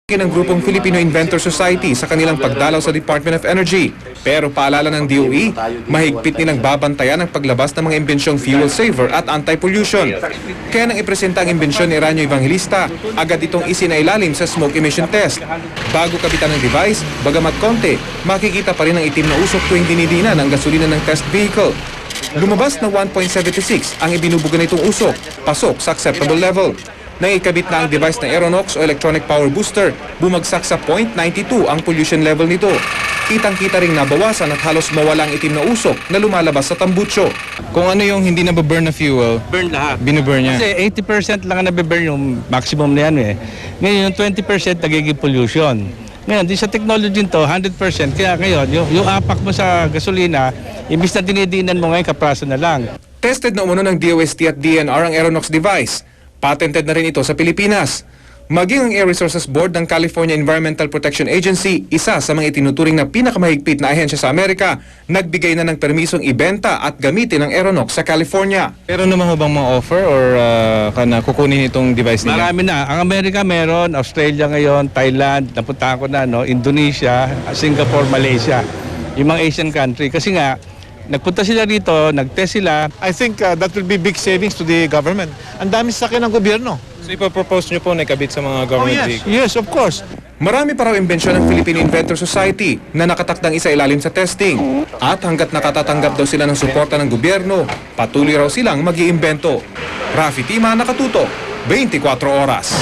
ng grupong Filipino Inventor Society sa kanilang pagdalaw sa Department of Energy. Pero paalala ng DOE, mahigpit nilang babantayan ang paglabas ng mga imbensyong fuel saver at anti-pollution. Kaya nang ipresenta ang imbensyon ni Ranyo Evangelista, agad itong isinailalim sa smoke emission test. Bago kabitan ng device, bagamat konti, makikita pa rin ang itim na usok tuwing dinidinan ang gasolina ng test vehicle. Lumabas na 1.76 ang ibinubuga nitong usok, pasok sa acceptable level. Nang ikabit na ang device na Aeronox o electronic power booster, bumagsak sa 0.92 ang pollution level nito. Kitang-kita ring nabawasan at halos mawala ang itim na usok na lumalabas sa tambutso. Kung ano yung hindi nababurn na fuel, Burn lahat. binuburn niya. Kasi 80% lang ang nabiburn, yung maximum na yan eh. Ngayon yung 20% nagiging pollution. Ngayon, di sa technology nito, 100%. Kaya ngayon, yung apak mo sa gasolina, imbis na dinidinan mo ngayon, kapraso na lang. Tested na umano ng DOST at DNR ang Aeronox device. Patented na rin ito sa Pilipinas. Maging ang Air Resources Board ng California Environmental Protection Agency, isa sa mga itinuturing na pinakamahigpit na ahensya sa Amerika, nagbigay na ng permisong ibenta at gamitin ang Aeronox sa California. Pero naman bang mga offer or kukunin itong device nila? Marami na. Ang Amerika meron, Australia ngayon, Thailand, napunta ko na, no? Indonesia, Singapore, Malaysia. Yung mga Asian country. Kasi nga, nagpunta sila rito, nag-test sila. I think that will be big savings to the government. Ang dami sa akin ng gobyerno. So ipapropose nyo po na ikabit sa mga government vehicles? Yes, of course. Marami pa raw imbensyon ng Filipino Inventor Society na nakatakdang isailalim sa testing. At hanggat nakatatanggap daw sila ng suporta ng gobyerno, patuloy raw silang mag-iimbento. Rafi Tima, Nakatuto, 24 Oras.